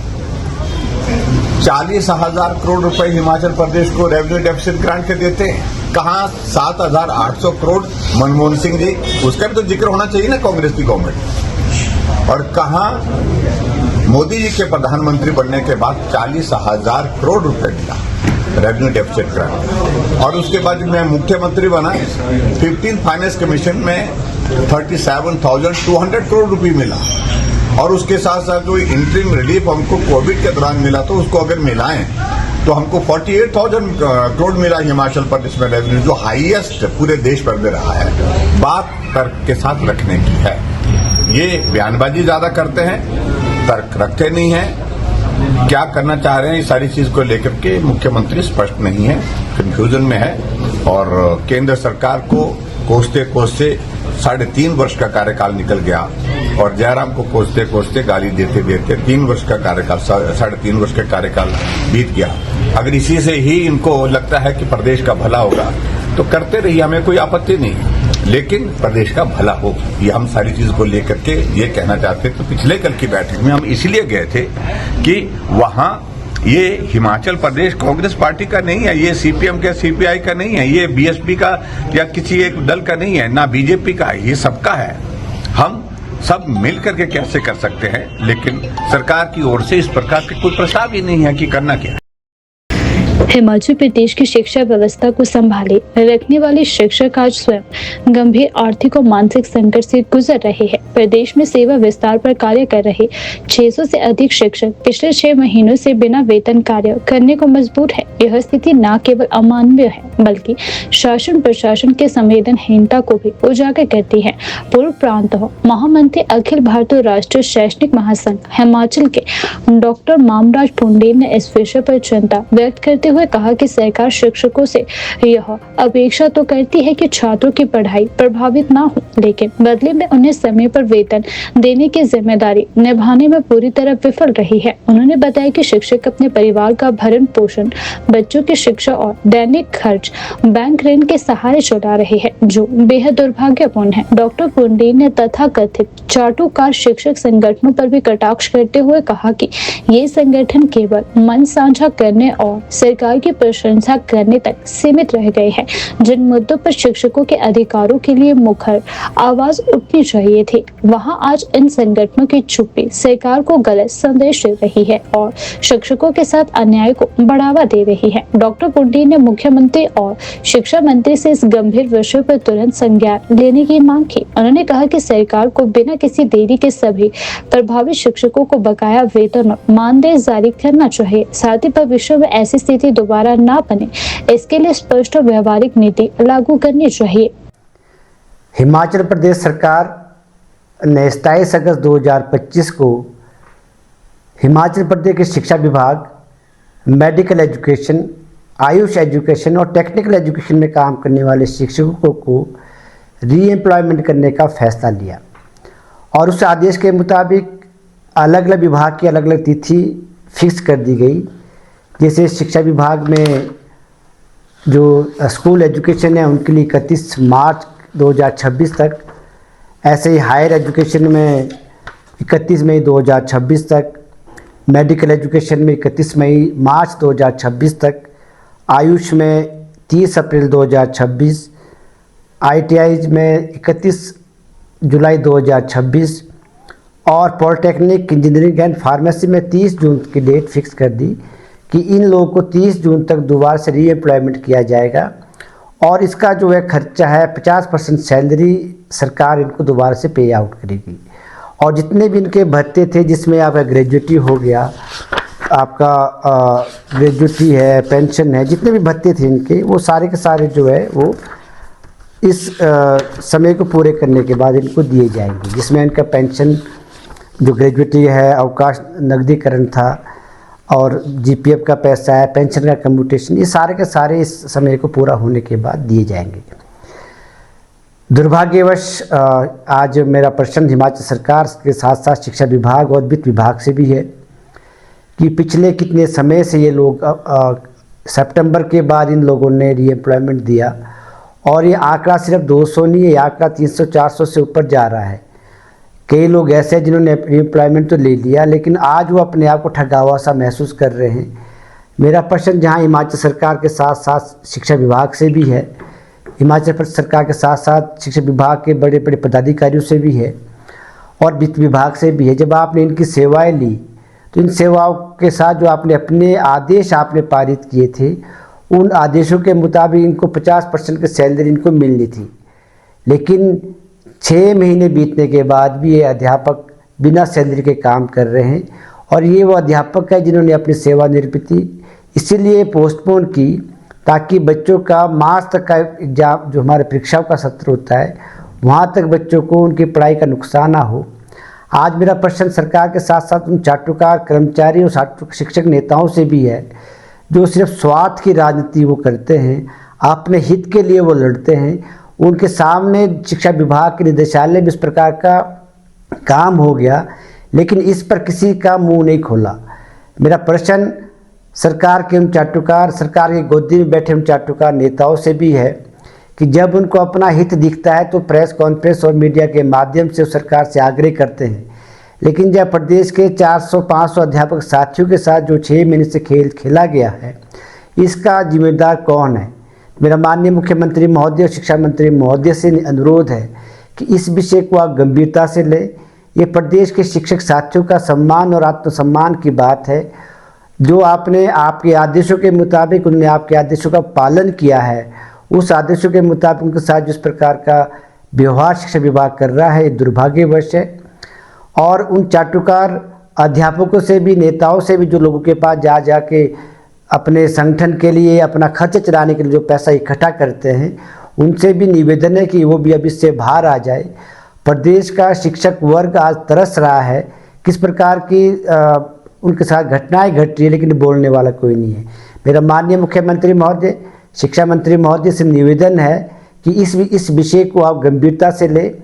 40,000 करोड़ रुपए हिमाचल प्रदेश को रेवेन्यू डेफिसिट ग्रांट के देते हैं। कहां 7,800 करोड़ मनमोहन सिंह जी, उसका भी तो जिक्र होना चाहिए ना कांग्रेस की गवर्नमेंट। और कहां मोदी जी के प्रधानमंत्री बनने के बाद 40,000 करोड़ रुपए मिला। रेवेन्यू डेफिसिट कराया। और उसके बाद मैं मुख्यमंत्री बना, 15 फाइनेंस कमीशन में 37,200 करोड़ रुपए मिला। और उसके साथ साथ जो इंटरिम रिलीफ हमको कोविड के दौरान मिला, तो उसको अगर मिलाएं तो हमको 48,000 करोड़ मिला हिमाचल प्रदेश में रेवेन्यू, जो हाईएस्ट पूरे देश भर में रहा है। बात तर्क के साथ रखने की है। ये बयानबाजी ज्यादा करते हैं, तर्क रखते नहीं हैं। क्या करना चाह रहे हैं इस सारी चीज को लेकर के मुख्यमंत्री स्पष्ट नहीं है, कंफ्यूजन में है। और केंद्र सरकार को कोसते कोसते 3.5 वर्ष का कार्यकाल निकल गया, और जयराम को कोसते कोसते गाली देते देते 3 वर्ष का कार्यकाल, 3.5 वर्ष का कार्यकाल बीत गया। अगर इसी से ही इनको लगता है कि प्रदेश का भला होगा तो करते रहिए, हमें कोई आपत्ति नहीं, लेकिन प्रदेश का भला हो, ये हम सारी चीज को लेकर के ये कहना चाहते। तो पिछले कल की बैठक में हम इसलिए गए थे कि वहां ये हिमाचल प्रदेश कांग्रेस पार्टी का नहीं है, ये सीपीएम का, सीपीआई का नहीं है, ये बीएसपी का या किसी एक दल का नहीं है, ना बीजेपी का है, ये सबका है। हम सब मिल करके कैसे कर सकते हैं, लेकिन सरकार की ओर से इस प्रकार के कोई प्रस्ताव ही नहीं है कि करना क्या है। हिमाचल प्रदेश की शिक्षा व्यवस्था को संभाले रखने वाले शिक्षक आज स्वयं गंभीर आर्थिक और मानसिक संकट से गुजर रहे हैं। प्रदेश में सेवा विस्तार पर कार्य कर रहे 600 से अधिक शिक्षक पिछले 6 महीनों से बिना वेतन कार्य करने को मजबूर है। यह स्थिति न केवल अमानवीय है, बल्कि शासन प्रशासन के संवेदनहीनता को भी उजागर करती है। पूर्व प्रांत महामंत्री अखिल भारतीय राष्ट्रीय शैक्षणिक महासंघ हिमाचल के डॉक्टर मामराज पुंडेल ने इस विषय पर चिंता व्यक्त करते हुए कहा कि सरकार शिक्षकों से यह अपेक्षा तो करती है कि छात्रों की पढ़ाई प्रभावित ना हो, लेकिन बदले में उन्हें समय पर वेतन देने की जिम्मेदारी निभाने में पूरी तरह विफल रही है। उन्होंने बताया कि शिक्षक अपने परिवार का भरण पोषण, बच्चों की शिक्षा और दैनिक खर्च बैंक ऋण के सहारे चला रहे हैं, जो बेहद दुर्भाग्यपूर्ण है। डॉक्टर पुंडेल ने तथाकथित चाटुकार शिक्षक संगठनों पर भी कटाक्ष करते हुए कहा कि ये संगठन केवल मन साझा करने और सरकार की प्रशंसा करने तक सीमित रह गए हैं। जिन मुद्दों पर शिक्षकों के अधिकारों के लिए मुखर आवाज उठनी चाहिए थी, वहां आज इन संगठनों की चुप्पी सरकार को गलत संदेश दे रही है और शिक्षकों के साथ अन्याय को बढ़ावा दे रही है। डॉक्टर पुंडेल ने मुख्यमंत्री और शिक्षा मंत्री से इस गंभीर विषय पर तुरंत संज्ञान लेने की मांग की। उन्होंने कहा कि सरकार को बिना किसी देरी के सभी प्रभावित शिक्षकों को बकाया वेतन और मानदेय जारी करना चाहिए। साथ ही भविष्य में ऐसी स्थिति दोबारा ना बने, इसके लिए स्पष्ट और व्यवहारिक नीति लागू करनी चाहिए। हिमाचल प्रदेश सरकार ने 27 अगस्त 2025 को हिमाचल प्रदेश के शिक्षा विभाग, मेडिकल एजुकेशन, आयुष एजुकेशन और टेक्निकल एजुकेशन में काम करने वाले शिक्षकों को रीएम्प्लॉयमेंट करने का फैसला लिया। और उस आदेश के मुताबिक अलग अलग विभाग की अलग अलग तिथि फिक्स कर दी गई। जैसे शिक्षा विभाग में जो स्कूल एजुकेशन है उनके लिए 31 मार्च 2026 तक, ऐसे ही हायर एजुकेशन में 31 मई 2026 तक, मेडिकल एजुकेशन में 31 मार्च 2026 तक, आयुष में 30 अप्रैल 2026, ITI में 31 जुलाई 2026 और पॉलिटेक्निक, इंजीनियरिंग एंड फार्मेसी में 30 जून की डेट फिक्स कर दी कि इन लोगों को 30 जून तक दोबारा से रीएम्प्लॉयमेंट किया जाएगा। और इसका जो है खर्चा है 50% सैलरी सरकार इनको दोबारा से पे आउट करेगी। और जितने भी इनके भत्ते थे, जिसमें आपका ग्रेजुएटी हो गया, आपका ग्रेजुएटी है, पेंशन है, जितने भी भत्ते थे इनके, वो सारे के सारे जो है वो इस समय को पूरे करने के बाद इनको दिए जाएंगे। जिसमें इनका पेंशन, जो ग्रेजुएटी है, अवकाश नकदीकरण था और जीपीएफ का पैसा है, पेंशन का कम्यूटेशन, ये सारे के सारे इस समय को पूरा होने के बाद दिए जाएंगे। दुर्भाग्यवश आज मेरा प्रश्न हिमाचल सरकार के साथ साथ शिक्षा विभाग और वित्त विभाग से भी है कि पिछले कितने समय से ये लोग सितंबर के बाद इन लोगों ने रीएम्प्लॉयमेंट दिया, और ये आंकड़ा सिर्फ 200 नहीं है, ये आंकड़ा 300-400 से ऊपर जा रहा है। कई लोग ऐसे हैं जिन्होंने रीएम्प्लॉयमेंट तो ले लिया, लेकिन आज वो अपने आप को ठगा हुआ सा महसूस कर रहे हैं। मेरा प्रश्न जहां हिमाचल सरकार के साथ साथ शिक्षा विभाग से भी है, हिमाचल सरकार के साथ साथ शिक्षा विभाग के बड़े बड़े पदाधिकारियों से भी है और वित्त विभाग से भी है। जब आपने इनकी सेवाएं ली तो इन सेवाओं के साथ जो आपने अपने आदेश आपने पारित किए थे, उन आदेशों के मुताबिक इनको 50% की सैलरी इनको मिलनी थी, लेकिन 6 महीने बीतने के बाद भी ये अध्यापक बिना सैलरी के काम कर रहे हैं। और ये वो अध्यापक है जिन्होंने अपनी सेवानिवृत्ति इसीलिए पोस्टपोन की ताकि बच्चों का मार्च तक का एग्जाम, जो हमारे परीक्षाओं का सत्र होता है, वहाँ तक बच्चों को उनकी पढ़ाई का नुकसान ना हो। आज मेरा प्रश्न सरकार के साथ साथ उन चाटुकार कर्मचारी और शिक्षक नेताओं से भी है जो सिर्फ स्वार्थ की राजनीति वो करते हैं, अपने हित के लिए वो लड़ते हैं। उनके सामने शिक्षा विभाग के निदेशालय में इस प्रकार का काम हो गया, लेकिन इस पर किसी का मुंह नहीं खोला। मेरा प्रश्न सरकार के उन चाटुकार, सरकार की गोदी में बैठे उन चाटुकार नेताओं से भी है कि जब उनको अपना हित दिखता है तो प्रेस कॉन्फ्रेंस और मीडिया के माध्यम से सरकार से आग्रह करते हैं, लेकिन जब प्रदेश के 400-500 अध्यापक साथियों के साथ जो 6 महीने से खेल खेला गया है, इसका जिम्मेदार कौन है? मेरा माननीय मुख्यमंत्री महोदय और शिक्षा मंत्री महोदय से अनुरोध है कि इस विषय को आप गंभीरता से लें। ये प्रदेश के शिक्षक साथियों का सम्मान और आत्मसम्मान की बात है। जो आपने आपके आदेशों के मुताबिक उन्होंने आपके आदेशों का पालन किया है, उस आदेशों के मुताबिक उनके साथ जिस प्रकार का व्यवहार शिक्षा विभाग कर रहा है, ये दुर्भाग्यवश है। और उन चाटुकार अध्यापकों से भी, नेताओं से भी, जो लोगों के पास जा जाके अपने संगठन के लिए, अपना खर्च चलाने के लिए जो पैसा इकट्ठा करते हैं, उनसे भी निवेदन है कि वो भी अब इससे बाहर आ जाए। प्रदेश का शिक्षक वर्ग आज तरस रहा है, किस प्रकार की उनके साथ घटनाएं घट रही है, लेकिन बोलने वाला कोई नहीं है। मेरा माननीय मुख्यमंत्री महोदय, शिक्षा मंत्री महोदय से निवेदन है कि इस विषय को आप गंभीरता से लें।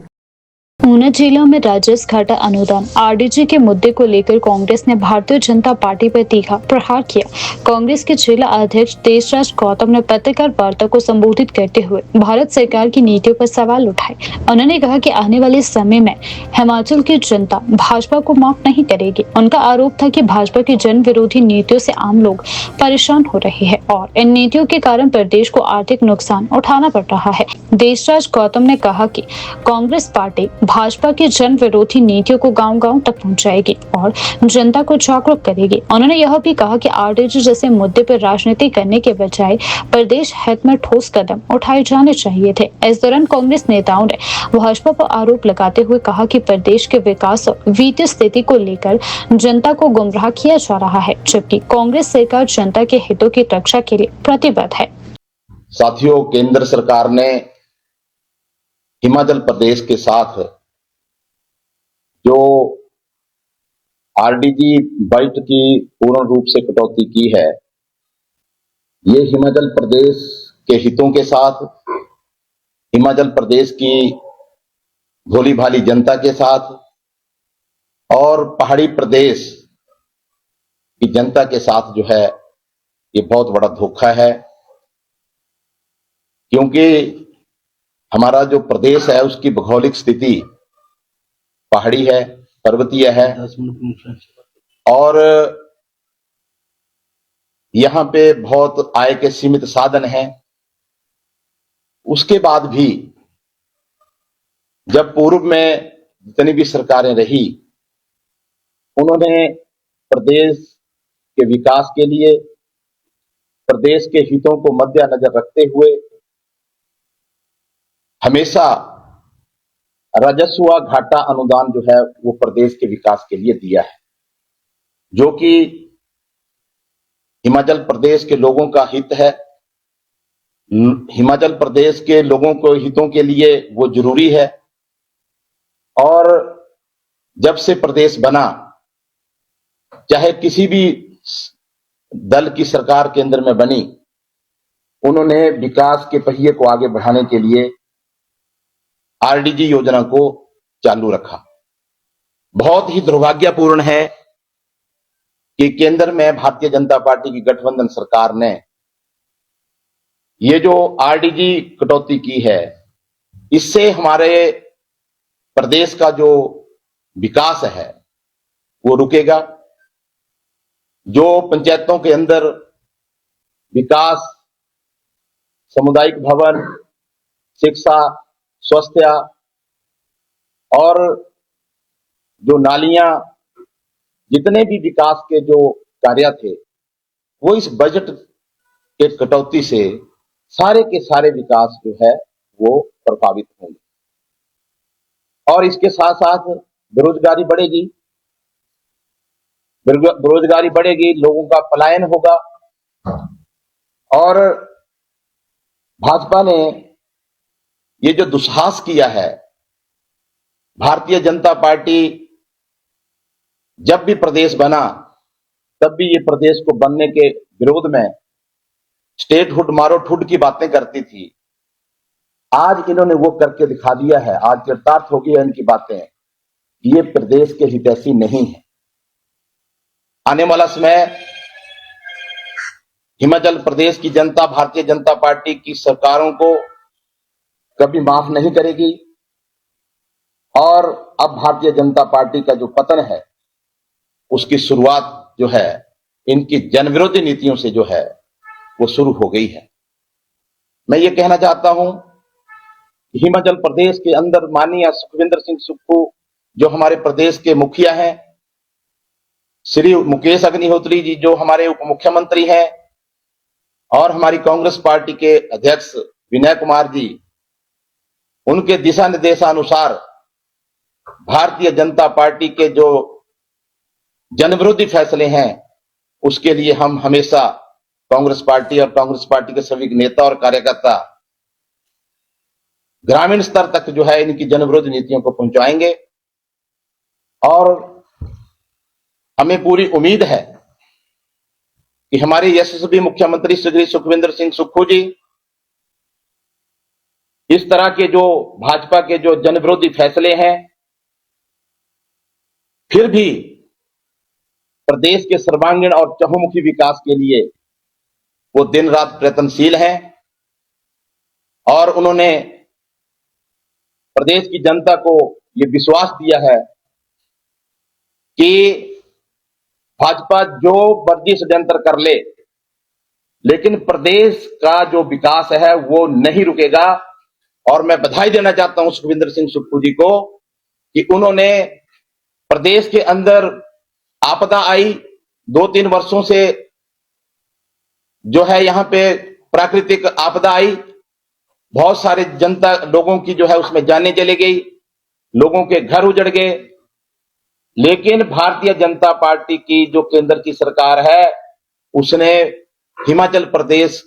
ऊना जिला में राजस्व घाटा अनुदान आरडीजी के मुद्दे को लेकर कांग्रेस ने भारतीय जनता पार्टी पर तीखा प्रहार किया। कांग्रेस के जिला अध्यक्ष देशराज गौतम ने पत्रकार वार्ता को संबोधित करते हुए भारत सरकार की नीतियों पर सवाल उठाए। उन्होंने कहा कि आने वाले समय में हिमाचल की जनता भाजपा को माफ नहीं करेगी। उनका आरोप था कि भाजपा की जन विरोधी नीतियों से आम लोग परेशान हो रहे हैं और इन नीतियों के कारण प्रदेश को आर्थिक नुकसान उठाना पड़ रहा है। देशराज गौतम ने कहा कि कांग्रेस पार्टी भाजपा की जन विरोधी नीतियों को गांव-गांव तक पहुंचाएगी और जनता को जागरूक करेगी। उन्होंने यह भी कहा कि आरडीजी जैसे मुद्दे पर राजनीति करने के बजाय प्रदेश हित में ठोस कदम उठाए जाने चाहिए थे। इस दौरान कांग्रेस नेताओं ने भाजपा पर आरोप लगाते हुए कहा कि प्रदेश के विकास और वित्तीय स्थिति को लेकर जनता को गुमराह किया जा रहा है, जबकि कांग्रेस सरकार जनता के हितों की रक्षा के लिए प्रतिबद्ध है। साथियों, केंद्र सरकार ने हिमाचल प्रदेश के साथ जो आरडीजी बजट की पूर्ण रूप से कटौती की है, ये हिमाचल प्रदेश के हितों के साथ, हिमाचल प्रदेश की भोली भाली जनता के साथ और पहाड़ी प्रदेश की जनता के साथ जो है, ये बहुत बड़ा धोखा है। क्योंकि हमारा जो प्रदेश है उसकी भौगोलिक स्थिति पहाड़ी है, पर्वतीय है और यहां पे बहुत आय के सीमित साधन हैं। उसके बाद भी जब पूर्व में जितनी भी सरकारें रही, उन्होंने प्रदेश के विकास के लिए, प्रदेश के हितों को मद्देनजर रखते हुए हमेशा राजस्व घाटा अनुदान जो है वो प्रदेश के विकास के लिए दिया है, जो कि हिमाचल प्रदेश के लोगों का हित है। हिमाचल प्रदेश के लोगों को हितों के लिए वो जरूरी है। और जब से प्रदेश बना, चाहे किसी भी दल की सरकार केंद्र में बनी, उन्होंने विकास के पहिए को आगे बढ़ाने के लिए आरडीजी योजना को चालू रखा। बहुत ही दुर्भाग्यपूर्ण है कि केंद्र में भारतीय जनता पार्टी की गठबंधन सरकार ने ये जो आरडीजी कटौती की है, इससे हमारे प्रदेश का जो विकास है वो रुकेगा। जो पंचायतों के अंदर विकास, सामुदायिक भवन, शिक्षा, स्वास्थ्य और जो नालियां, जितने भी विकास के जो कार्य थे, वो इस बजट के कटौती से सारे के सारे विकास जो है वो प्रभावित होंगे और इसके साथ साथ बेरोजगारी बढ़ेगी, बेरोजगारी बढ़ेगी, लोगों का पलायन होगा और भाजपा ने ये जो दुस्साहस किया है, भारतीय जनता पार्टी जब भी प्रदेश बना तब भी ये प्रदेश को बनने के विरोध में स्टेटहुड मारो ठुड की बातें करती थी। आज इन्होंने वो करके दिखा दिया है, आज चरितार्थ हो गई है इनकी बातें, ये प्रदेश के हितैषी नहीं है। आने वाला समय हिमाचल प्रदेश की जनता भारतीय जनता पार्टी की सरकारों को कभी माफ नहीं करेगी और अब भारतीय जनता पार्टी का जो पतन है उसकी शुरुआत जो है इनकी जनविरोधी नीतियों से जो है वो शुरू हो गई है। मैं ये कहना चाहता हूं कि हिमाचल प्रदेश के अंदर माननीय सुखविंदर सिंह सुक्खू जो हमारे प्रदेश के मुखिया हैं, श्री मुकेश अग्निहोत्री जी जो हमारे उप मुख्यमंत्री हैं और हमारी कांग्रेस पार्टी के अध्यक्ष विनय कुमार जी, उनके दिशा निर्देशानुसार भारतीय जनता पार्टी के जो जनविरोधी फैसले हैं उसके लिए हम हमेशा कांग्रेस पार्टी और कांग्रेस पार्टी के सभी नेता और कार्यकर्ता ग्रामीण स्तर तक जो है इनकी जनविरोधी नीतियों को पहुंचाएंगे और हमें पूरी उम्मीद है कि हमारे यशस्वी मुख्यमंत्री श्री सुखविंदर सिंह सुक्खू जी इस तरह के जो भाजपा के जो जनविरोधी फैसले हैं फिर भी प्रदेश के सर्वांगीण और चहुमुखी विकास के लिए वो दिन रात प्रयत्नशील हैं और उन्होंने प्रदेश की जनता को ये विश्वास दिया है कि भाजपा जो मर्जी षड्यंत्र कर ले लेकिन प्रदेश का जो विकास है वो नहीं रुकेगा। और मैं बधाई देना चाहता हूं सुखविंदर सिंह सुक्खू जी को कि उन्होंने प्रदेश के अंदर आपदा आई, 2-3 वर्षों से जो है यहां पे प्राकृतिक आपदा आई, बहुत सारे जनता लोगों की जो है उसमें जानें चली गई, लोगों के घर उजड़ गए, लेकिन भारतीय जनता पार्टी की जो केंद्र की सरकार है उसने हिमाचल प्रदेश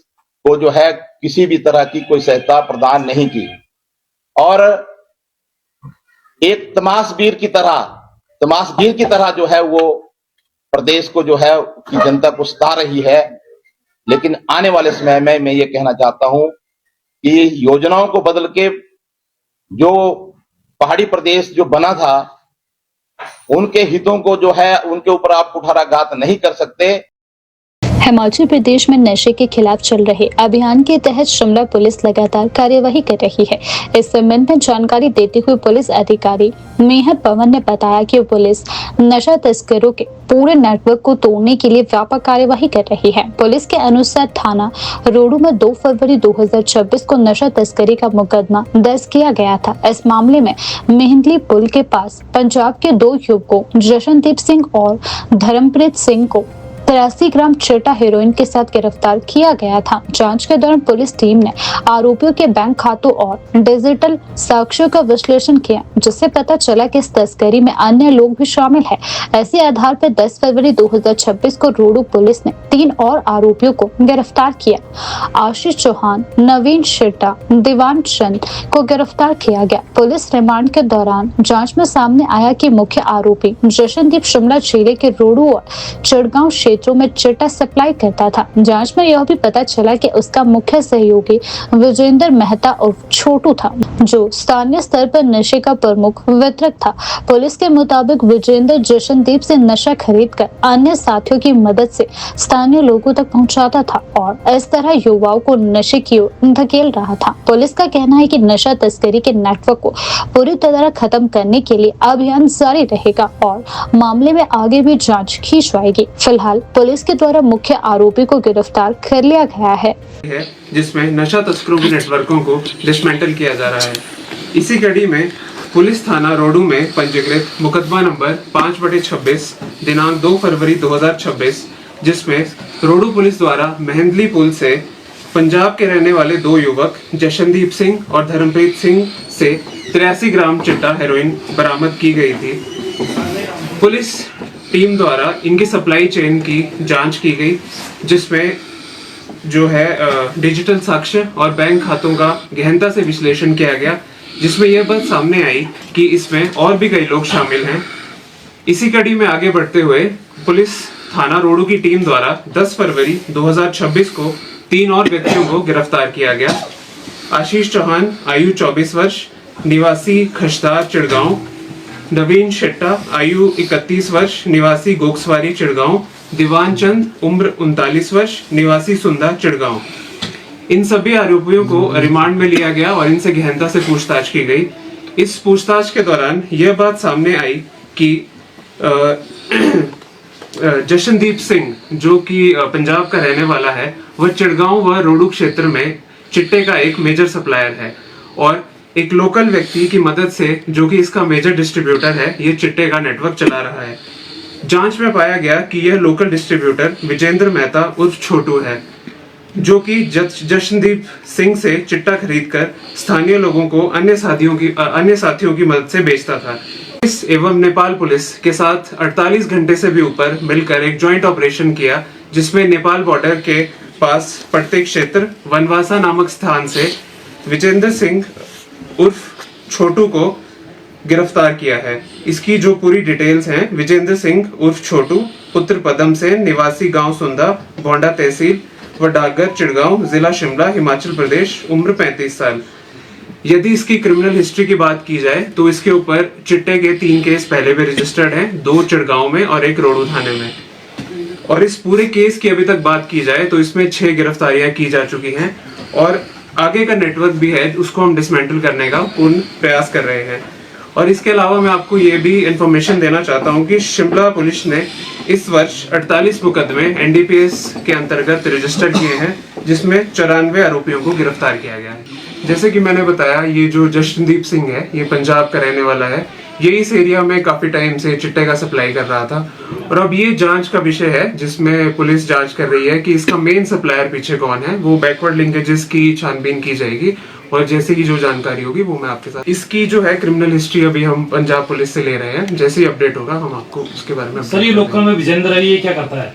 को जो है किसी भी तरह की कोई सहायता प्रदान नहीं की और एक तमाशबीर की तरह जो है वो प्रदेश को जो है की जनता को सता रही है। लेकिन आने वाले समय में मैं ये कहना चाहता हूं कि योजनाओं को बदल के जो पहाड़ी प्रदेश जो बना था उनके हितों को जो है उनके ऊपर आप कुठाराघात नहीं कर सकते। हिमाचल प्रदेश में नशे के खिलाफ चल रहे अभियान के तहत शिमला पुलिस लगातार कार्यवाही कर रही है। इस संबंध में जानकारी देते हुए पुलिस अधिकारी मेहर पवन ने बताया कि पुलिस नशा तस्करों के पूरे नेटवर्क को तोड़ने के लिए व्यापक कार्यवाही कर रही है। पुलिस के अनुसार थाना रोडू में 2 फरवरी 2026 को नशा तस्करी का मुकदमा दर्ज किया गया था। इस मामले में मेहंदली पुल के पास पंजाब के 2 युवकों जशनदीप सिंह और धर्मप्रीत सिंह को 83 ग्राम चिट्टा हेरोइन के साथ गिरफ्तार किया गया था। जांच के दौरान पुलिस टीम ने आरोपियों के बैंक खातों और डिजिटल साक्ष्यों का विश्लेषण किया, जिससे पता चला कि इस तस्करी में अन्य लोग भी शामिल हैं। ऐसे आधार पर 10 फरवरी 2026 को रोडू पुलिस ने 3 और आरोपियों को गिरफ्तार किया। आशीष चौहान, नवीन शेट्टा, दीवान चंद को गिरफ्तार किया गया। पुलिस रिमांड के दौरान जाँच में सामने आया कि मुख्य आरोपी जशनदीप शिमला जिले के रोडू और चिड़गांव क्षेत्रों में चिट्टा सप्लाई करता था। जांच में यह भी पता चला कि उसका मुख्य सहयोगी विजेंद्र मेहता उर्फ छोटू था, जो स्थानीय स्तर पर नशे का प्रमुख वितरक था। पुलिस के मुताबिक विजेंद्र जशनदीप से नशा खरीदकर अन्य साथियों की मदद से स्थानीय लोगों तक पहुंचाता था और इस तरह युवाओं को नशे की ओर धकेल रहा था। पुलिस का कहना है कि नशा तस्करी के नेटवर्क को पूरी तरह खत्म करने के लिए अभियान जारी रहेगा और मामले में आगे भी जांच की जाएगी। फिलहाल पुलिस के द्वारा मुख्य आरोपी को गिरफ्तार कर लिया गया है, जिसमें नशा तस्करों के नेटवर्कों को डिसमेंटल किया जा रहा है। इसी कड़ी में पुलिस थाना रोडू में पंजीकृत मुकदमा नंबर 5/26 दिनांक 2 फरवरी 2026 जिसमें रोडू पुलिस द्वारा मेहंदली पुल से पंजाब के रहने वाले 2 युवक जशनदीप सिंह और धर्मप्रीत सिंह से 83 ग्राम चिट्टा हेरोइन बरामद की गई थी। पुलिस टीम द्वारा इनकी सप्लाई चेन की जांच की गई, जिसमें जो है डिजिटल साक्ष्य और बैंक खातों का गहनता से विश्लेषण किया गया, जिसमें यह बात सामने आई कि इसमें और भी कई लोग शामिल हैं। इसी कड़ी में आगे बढ़ते हुए पुलिस थाना रोडू की टीम द्वारा 10 फरवरी 2026 को 3 और व्यक्तियों को गिरफ्तार किया गया। आशीष चौहान, आयु 24 वर्ष, निवासी खशदार चिड़गांव। नवीन शेट्टा, आयु 31 वर्ष, निवासी गोक्सवारी चिड़गांव। दीवान चंद, उम्र 39 वर्ष, निवासी सुंदा चिड़गांव। इन सभी आरोपियों को रिमांड में लिया गया और इनसे गहनता से पूछताछ की गई। इस पूछताछ के दौरान यह बात सामने आई कि जशनदीप सिंह, जो कि पंजाब का रहने वाला है, वह चिड़गांव व रोडू क्षेत्र में चिट्टे का एक मेजर सप्लायर है और एक लोकल व्यक्ति की मदद से, जो कि इसका मेजर डिस्ट्रीब्यूटर है, ये चिट्टे का नेटवर्क चला रहा है। जांच में पाया गया कि यह लोकल डिस्ट्रीब्यूटर विजेंद्र मेहता उर्फ छोटू है, जो कि जशनदीप सिंह से चिट्टा खरीदकर स्थानीय लोगों को अन्य साथियों की मदद से बेचता था। पुलिस एवं नेपाल पुलिस के साथ 48 घंटे से भी ऊपर मिलकर एक ज्वाइंट ऑपरेशन किया, जिसमें नेपाल बॉर्डर के पास पड़ते क्षेत्र वनवासा नामक स्थान से विजेंद्र सिंह उर्फ छोटू को गिरफ्तार किया है। इसकी जो पूरी डिटेल्स हैं, विजेंद्र सिंह उर्फ छोटू, पुत्र पदम सेन, निवासी गांव सुंदा, गोंडा तहसील व डाकघर चिड़गांव, जिला शिमला, हिमाचल प्रदेश, उम्र 35 साल। यदि इसकी क्रिमिनल हिस्ट्री की बात की जाए तो इसके ऊपर चिट्टे के 3 केस पहले भी रजिस्टर्ड हैं, 2 चिड़गांव में और 1 रोडू थाने में। और इस पूरे केस की अभी तक बात की जाए तो इसमें 6 गिरफ्तारियां की जा चुकी हैं और आगे का नेटवर्क भी है, उसको हम डिसमेंटल करने का पूर्ण प्रयास कर रहे हैं। और इसके अलावा मैं आपको ये भी इंफॉर्मेशन देना चाहता हूँ कि शिमला पुलिस ने इस वर्ष 48 मुकदमे एनडीपीएस के अंतर्गत रजिस्टर किए हैं, जिसमें 94 आरोपियों को गिरफ्तार किया गया है। जैसे कि मैंने बताया, ये जो जशनदीप सिंह है, ये पंजाब का रहने वाला है। ये इस एरिया में काफी टाइम से चिट्टे का सप्लाई कर रहा था और अब ये जांच का विषय है, जिसमें पुलिस जांच कर रही है कि इसका मेन सप्लायर पीछे कौन है। वो बैकवर्ड लिंकेजेस की छानबीन की जाएगी और जैसे की जो जानकारी होगी वो मैं आपके साथ। इसकी जो है क्रिमिनल हिस्ट्री अभी हम पंजाब पुलिस से ले रहे हैं, जैसे ही अपडेट होगा हम आपको उसके बारे में। सर, ये लोकल में विजेंद्र है, ये क्या करता है?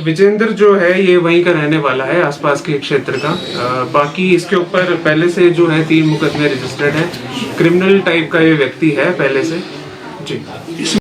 विजेंद्र जो है ये वहीं का रहने वाला है, आसपास के क्षेत्र का। बाकी इसके ऊपर पहले से जो है 3 मुकदमे रजिस्टर्ड हैं। क्रिमिनल टाइप का ये व्यक्ति है पहले से जी।